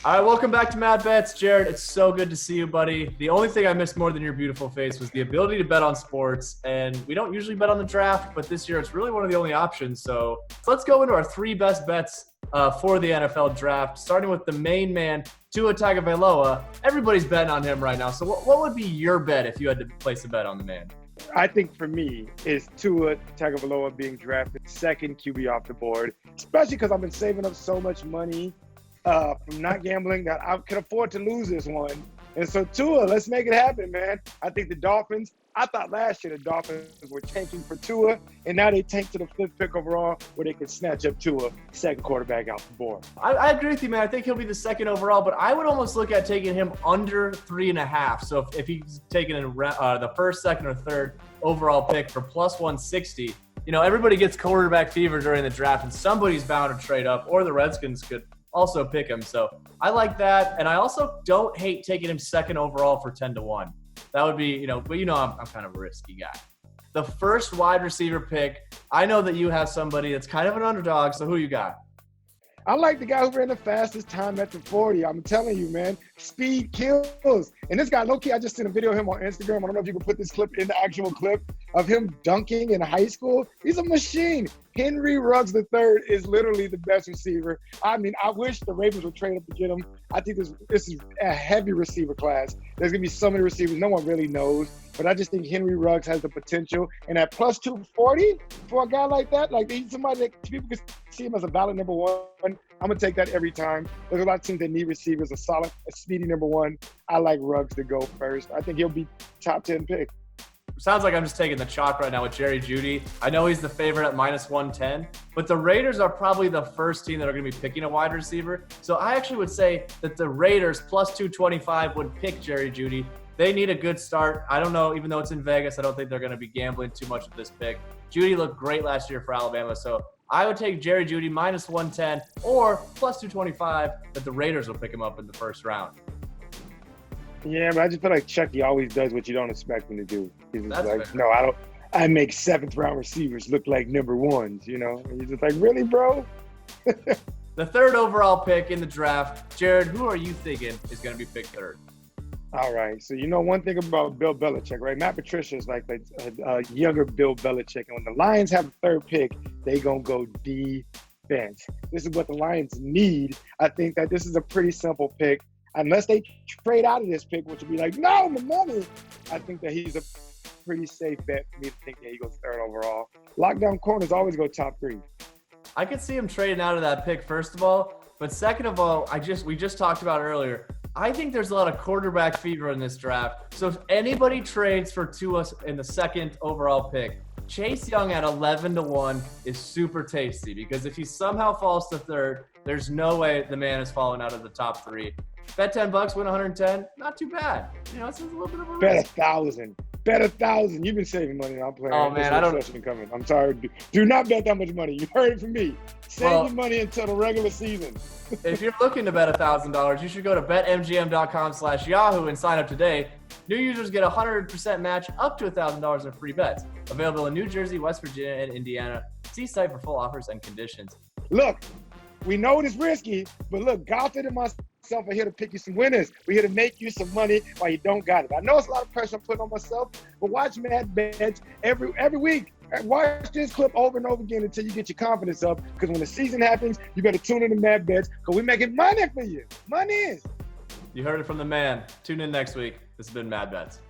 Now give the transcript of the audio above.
All right, welcome back to Mad Bets. Jared, it's so good to see you, buddy. The only thing I missed more than your beautiful face was the ability to bet on sports. And we don't usually bet on the draft, but this year it's really one of the only options. So let's go into our three best bets for the NFL draft, starting with the main man, Tua Tagovailoa. Everybody's betting on him right now. So what would be your bet if you had to place a bet on the man? I think for me is Tua Tagovailoa being drafted second QB off the board, especially because I've been saving up so much money from not gambling that I can afford to lose this one. And so Tua, let's make it happen, man. I think the Dolphins, I thought last year the Dolphins were tanking for Tua, and now they tank to the fifth pick overall where they could snatch up Tua, second quarterback out the board. I agree with you, man. I think he'll be the second overall, but I would almost look at taking him under 3.5. So if he's taken in the first, second, or third overall pick for plus 160, you know, everybody gets quarterback fever during the draft, and somebody's bound to trade up, or the Redskins could also pick him. So I like that. And I also don't hate taking him second overall for 10-1. That would be, but I'm kind of a risky guy. The first wide receiver pick, I know that you have somebody that's kind of an underdog. So who you got? I like the guy who ran the fastest time at the 40. I'm telling you, man, speed kills. And this guy, low-key, I just seen a video of him on Instagram. I don't know if you can put this clip in the actual clip of him dunking in high school. He's a machine. Henry Ruggs III is literally the best receiver. I mean, I wish the Ravens would trade up to get him. I think this is a heavy receiver class. There's going to be so many receivers no one really knows. But I just think Henry Ruggs has the potential. And at plus 240 for a guy like that, like he's somebody that people can see him as a valid number one. I'm going to take that every time. There's a lot of teams that need receivers, a speedy number one. I like Ruggs to go first. I think he'll be top 10 pick. Sounds like I'm just taking the chalk right now with Jeudy. I know he's the favorite at minus 110, but the Raiders are probably the first team that are going to be picking a wide receiver. So I actually would say that the Raiders plus 225 would pick Jeudy. They need a good start. I don't know, even though it's in Vegas, I don't think they're going to be gambling too much with this pick. Jeudy looked great last year for Alabama, so I would take Jeudy minus 110 or plus 225 that the Raiders will pick him up in the first round. Yeah, but I just feel like Chucky always does what you don't expect him to do. He's just That's like, fair. no, I don't. I make seventh-round receivers look like number ones, And he's just like, really, bro? The third overall pick in the draft, Jared, who are you thinking is going to be picked third? All right. So, one thing about Bill Belichick, right? Matt Patricia is like a younger Bill Belichick. And when the Lions have a third pick, they going to go defense. This is what the Lions need. I think that this is a pretty simple pick. Unless they trade out of this pick, which would be like, no, my money. I think that he's a pretty safe bet for me to think that he goes third overall. Lockdown corners always go top 3. I could see him trading out of that pick, first of all. But second of all, we just talked about earlier, I think there's a lot of quarterback fever in this draft. So if anybody trades for Tua in the second overall pick, Chase Young at 11-1 is super tasty because if he somehow falls to third, there's no way the man is falling out of the top 3. Bet $10, win 110. Not too bad. It's a little bit of a risk. Bet 1,000. Bet 1,000. You've been saving money. I'm playing. Oh man, I don't. Coming. I'm sorry. Do not bet that much money. You heard it from me. Save your money until the regular season. If you're looking to bet $1,000, you should go to betmgm.com/Yahoo and sign up today. New users get a 100% match up to $1,000 in free bets. Available in New Jersey, West Virginia, and Indiana. See site for full offers and conditions. Look, we know it's risky, but look, Goffin and myself are here to pick you some winners. We're here to make you some money while you don't got it. I know it's a lot of pressure I'm putting on myself, but watch Mad Bets every week. Watch this clip over and over again until you get your confidence up, because when the season happens, you better tune in to Mad Bets because we're making money for you. Money. You heard it from the man. Tune in next week. This has been Mad Bets.